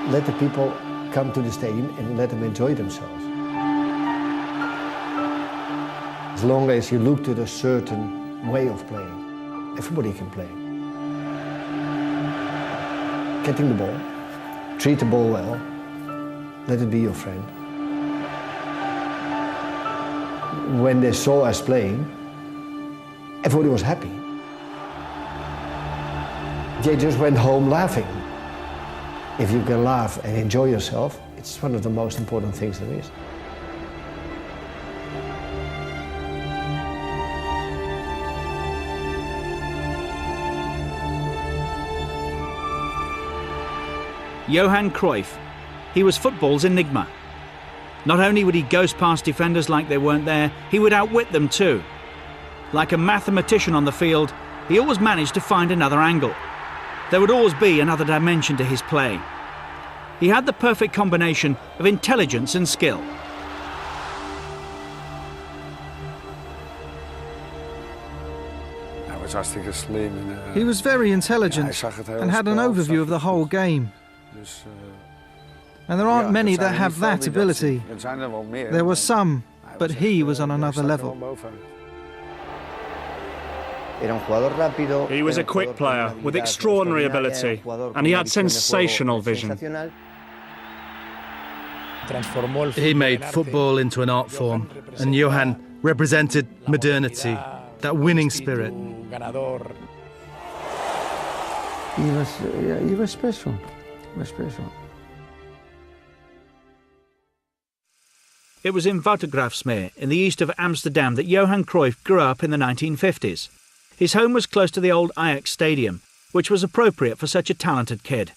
let the people come to the stadium and let them enjoy themselves. As long as you look to a certain way of playing, everybody can play. Getting the ball, treat the ball well, let it be your friend. When they saw us playing, everybody was happy. They just went home laughing. If you can laugh and enjoy yourself, it's one of the most important things there is. Johan Cruyff. He was football's enigma. Not only would he ghost past defenders like they weren't there, he would outwit them too. Like a mathematician on the field, he always managed to find another angle. There would always be another dimension to his play. He had the perfect combination of intelligence and skill. He was very intelligent and had an overview of the whole game. And there aren't many that have that ability. There were some, but he was on another level. He was a quick player with extraordinary ability, and he had sensational vision. He made football into an art form, and Johan represented modernity, that winning spirit. He was special. It was in Watergraafsmeer, in the east of Amsterdam, that Johan Cruyff grew up in the 1950s. His home was close to the old Ajax stadium, which was appropriate for such a talented kid.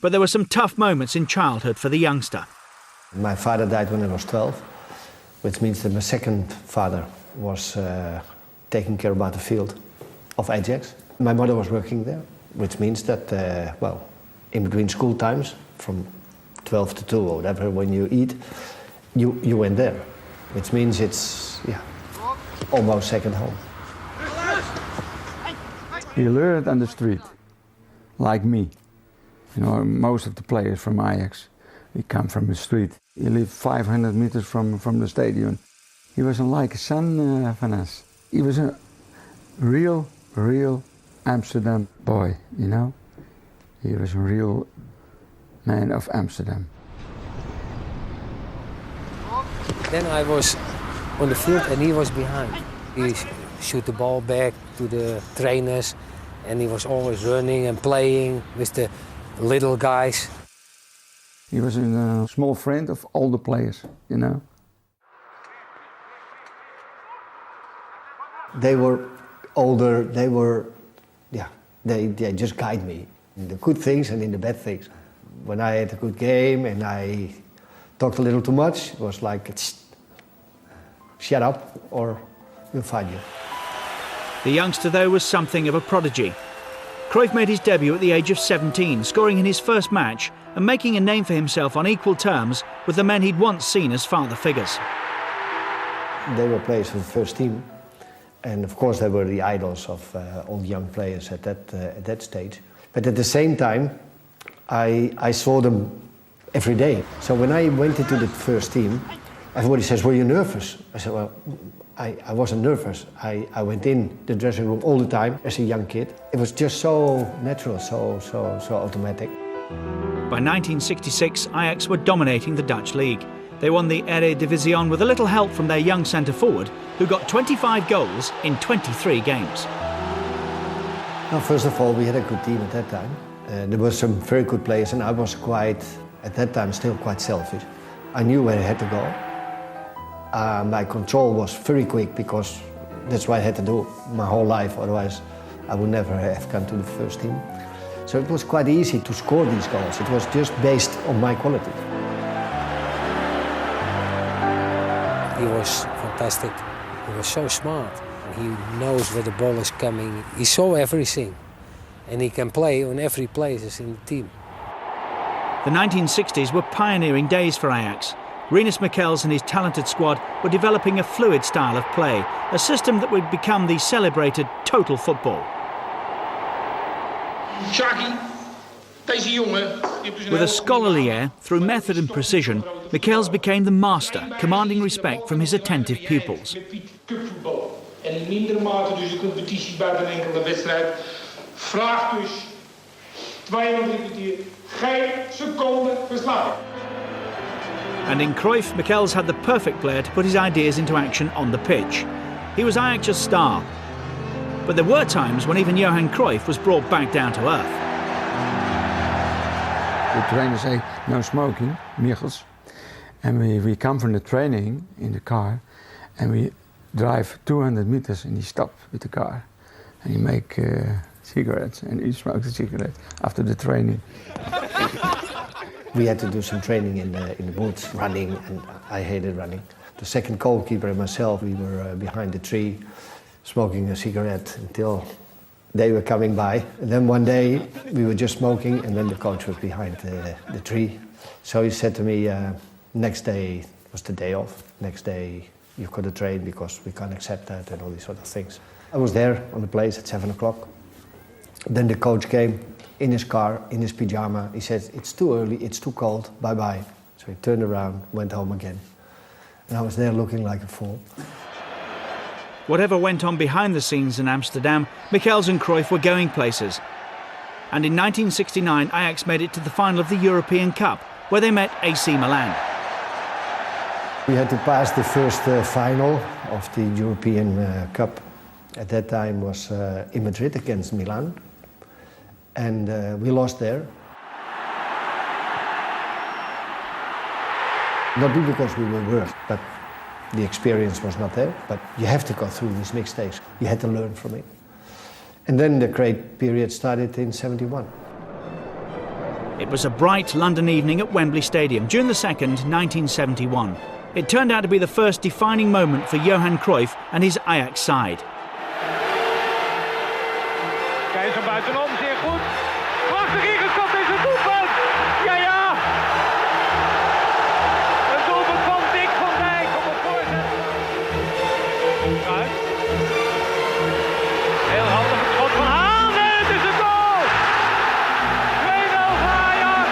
But there were some tough moments in childhood for the youngster. My father died when I was 12, which means that my second father was taking care about the field of Ajax. My mother was working there, which means that, in between school times, from 12 to 2 or whatever, when you eat, you went there, which means it's, almost second home. He learned on the street, like me. You know, most of the players from Ajax, they come from the street. He lived 500 meters from the stadium. He wasn't like a son from us. He was a real Amsterdam boy, you know. He was a real man of Amsterdam. Then I was on the field and he was behind. He shoot the ball back to the trainers and he was always running and playing with the little guys. He was a small friend of all the players, you know. They were older, they just guide me in the good things and in the bad things. When I had a good game and I talked a little too much, it was like, shut up or we'll find you. The youngster, though, was something of a prodigy. Cruyff made his debut at the age of 17, scoring in his first match and making a name for himself on equal terms with the men he'd once seen as father figures. They were players for the first team, and of course they were the idols of all young players at that stage. But at the same time, I saw them every day. So when I went into the first team, everybody says, "Were you nervous?" I said, "Well, I wasn't nervous. I went in the dressing room all the time as a young kid. It was just so natural, so automatic." By 1966, Ajax were dominating the Dutch league. They won the Eredivisie with a little help from their young centre-forward, who got 25 goals in 23 games. Now, first of all, we had a good team at that time. There were some very good players, and I was at that time, still quite selfish. I knew where I had to go. My control was very quick because that's what I had to do my whole life, otherwise I would never have come to the first team. So it was quite easy to score these goals. It was just based on my quality. He was fantastic. He was so smart. He knows where the ball is coming. He saw everything. And he can play on every place in the team. The 1960s were pioneering days for Ajax. Rinus Michels and his talented squad were developing a fluid style of play, a system that would become the celebrated total football. Shaki, deze jongen With a scholarly air, through method and precision, Michels became the master, commanding respect from his attentive pupils. En in mindere mate dus de competitie buiten enkele wedstrijd vraagt dus 2,5 kwartier geen seconde verslagen. And in Cruyff, Michels had the perfect player to put his ideas into action on the pitch. He was Ajax's star. But there were times when even Johan Cruyff was brought back down to earth. The trainer say no smoking, Michels. And we come from the training in the car and we drive 200 meters and he stopped with the car. And he make cigarettes and he smoked a cigarette after the training. We had to do some training in the woods, running, and I hated running. The second goalkeeper and myself, we were behind the tree, smoking a cigarette until they were coming by. And then one day we were just smoking and then the coach was behind the tree. So he said to me, next day was the day off. Next day you've got to train because we can't accept that and all these sort of things. I was there on the place at 7 o'clock. Then the coach came in his car, in his pyjama. He said, it's too early, it's too cold, bye-bye. So he turned around, went home again. And I was there looking like a fool. Whatever went on behind the scenes in Amsterdam, Michels and Cruyff were going places. And in 1969, Ajax made it to the final of the European Cup, where they met AC Milan. We had to pass the first final of the European Cup. At that time was in Madrid against Milan. And we lost there. Not because we were worse, but the experience was not there. But you have to go through these mistakes. You had to learn from it. And then the great period started in '71. It was a bright London evening at Wembley Stadium, June the 2nd, 1971. It turned out to be the first defining moment for Johan Cruyff and his Ajax side. Keizer buitenom, zeer goed. Prachtig ingekopt is het doelpunt. Ja, ja. Het doelpunt van Dick van Dijk op het voorzet. Cruyff. Heel handig het schot van Haan. Het is een goal. 2-0 voor Ajax.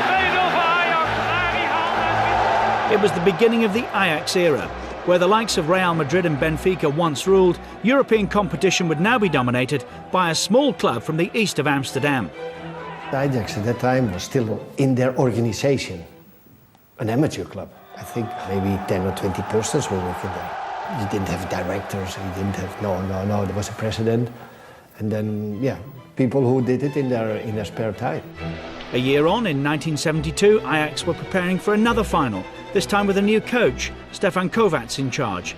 2-0 voor Ajax. Arie Haan. It was the beginning of the Ajax era, where the likes of Real Madrid and Benfica once ruled. European competition would now be dominated by a small club from the east of Amsterdam. Ajax at that time was still in their organization, an amateur club. I think maybe 10 or 20 persons were working there. You didn't have directors, you didn't have, no, there was a president. And then, yeah, people who did it in their spare time. A year on, in 1972, Ajax were preparing for another final, this time with a new coach, Stefan Kovacs, in charge.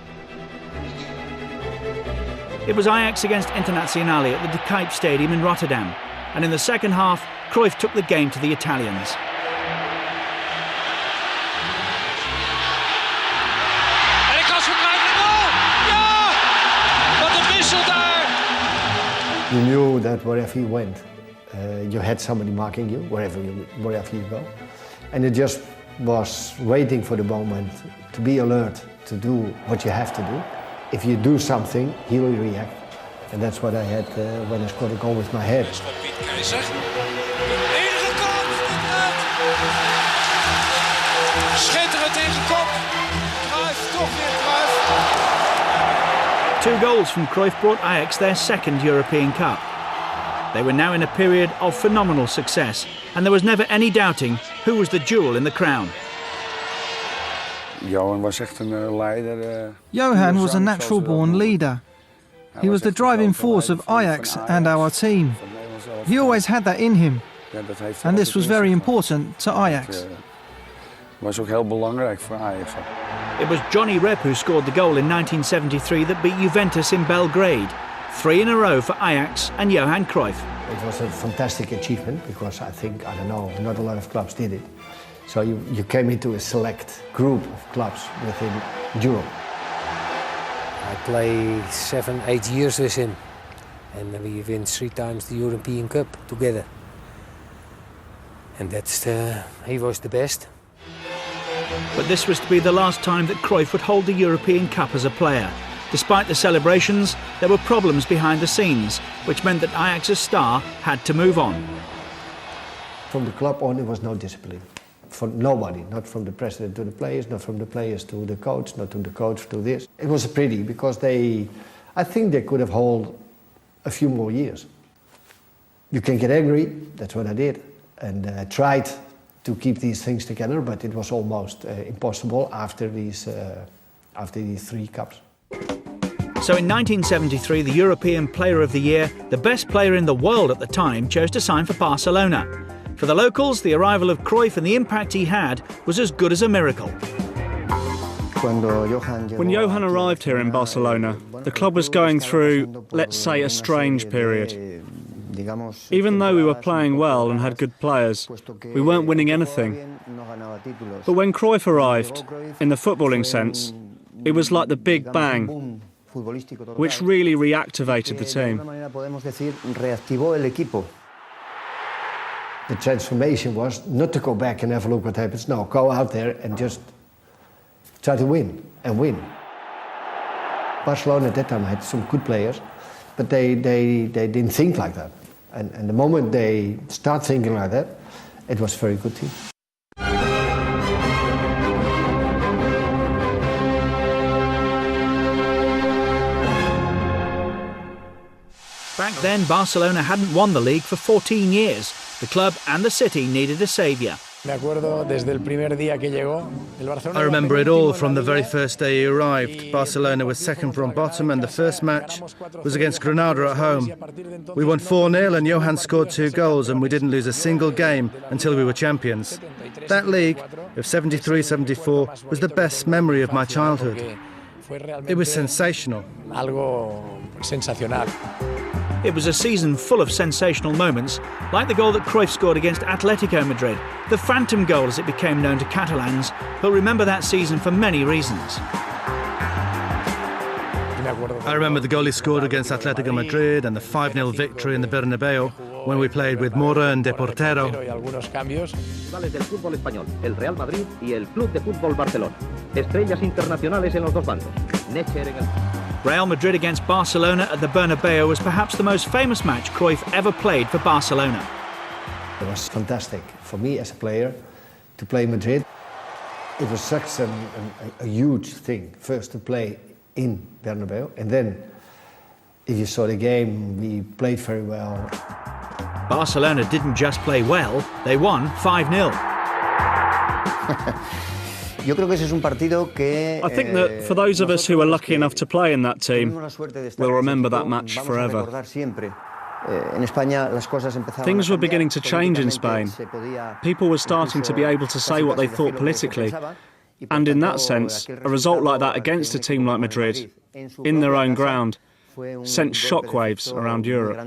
It was Ajax against Internazionale at the De Kuip Stadium in Rotterdam, and in the second half, Cruyff took the game to the Italians. En ik kan gebruiken de goal! Ja! Wat een wissel daar! You knew that wherever you went, you had somebody marking you, wherever you go. And it just was waiting for the moment to be alert, to do what you have to do. If you do something, he will react. And that's what I had when I scored a goal with my head. Van Piet Keizer. Enige kans, schitterend ingekop. Cruyff, toch weer Cruyff. 2 goals from Cruyff brought Ajax their second European Cup. They were now in a period of phenomenal success, and there was never any doubting who was the jewel in the crown. Johan was echt een leider. Johan was a natural-born leader. He was the driving force of Ajax and our team. He always had that in him, and this was very important to Ajax. Was ook heel belangrijk voor Ajax. It was Johnny Rep who scored the goal in 1973 that beat Juventus in Belgrade. 3 in a row for Ajax and Johan Cruyff. It was a fantastic achievement because I think, I don't know, not a lot of clubs did it. So you came into a select group of clubs within Europe. I played 7-8 years with him, and we win 3 times the European Cup together. And he was the best. But this was to be the last time that Cruyff would hold the European Cup as a player. Despite the celebrations, there were problems behind the scenes, which meant that Ajax's star had to move on. From the club on, there was no discipline. For nobody, not from the president to the players, not from the players to the coach, not from the coach to this. It was pretty because I think they could have held a few more years. You can get angry, that's what I did, and tried to keep these things together, but it was almost impossible after these 3 cups. So in 1973, the European Player of the Year, the best player in the world at the time, chose to sign for Barcelona. For the locals, the arrival of Cruyff and the impact he had was as good as a miracle. When Johan arrived here in Barcelona, the club was going through, let's say, a strange period. Even though we were playing well and had good players, we weren't winning anything. But when Cruyff arrived, in the footballing sense, it was like the Big Bang, which really reactivated the team. The transformation was not to go back and have a look what happens. No, go out there and just try to win and win. Barcelona at that time had some good players, but they didn't think like that. And the moment they start thinking like that, it was a very good team. Back then, Barcelona hadn't won the league for 14 years. The club and the city needed a saviour. I remember it all from the very first day he arrived. Barcelona was second from bottom and the first match was against Granada at home. We won 4-0 and Johan scored 2 goals and we didn't lose a single game until we were champions. That league of 73-74 was the best memory of my childhood. It was sensational. It was a season full of sensational moments, like the goal that Cruyff scored against Atletico Madrid, the phantom goal as it became known to Catalans, who'll remember that season for many reasons. I remember the goal he scored against Atletico Madrid and the 5-0 victory in the Bernabeu when we played with Mora and De Portero. Rivales del fútbol español, el Real Madrid y el Club de Fútbol Barcelona. Estrellas internacionales en los dos bandos. Necher en el... Real Madrid against Barcelona at the Bernabeu was perhaps the most famous match Cruyff ever played for Barcelona. It was fantastic for me as a player to play Madrid. It was such a huge thing, first to play in Bernabeu, and then if you saw the game, we played very well. Barcelona didn't just play well, they won 5-0. I think that for those of us who were lucky enough to play in that team, we'll remember that match forever. Things were beginning to change in Spain. People were starting to be able to say what they thought politically. And in that sense, a result like that against a team like Madrid, in their own ground, sent shockwaves around Europe.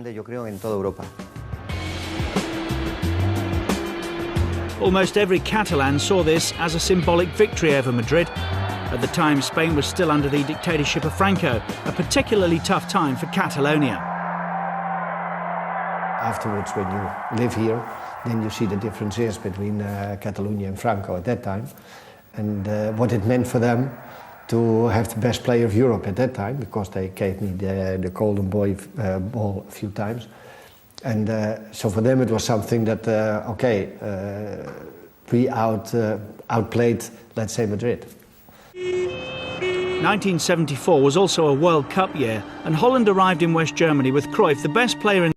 Almost every Catalan saw this as a symbolic victory over Madrid. At the time, Spain was still under the dictatorship of Franco, a particularly tough time for Catalonia. Afterwards, when you live here, then you see the differences between Catalonia and Franco at that time, and what it meant for them to have the best player of Europe at that time, because they gave me the Golden Boy ball a few times. And so for them it was something that, we outplayed, let's say, Madrid. 1974 was also a World Cup year, and Holland arrived in West Germany with Cruyff, the best player in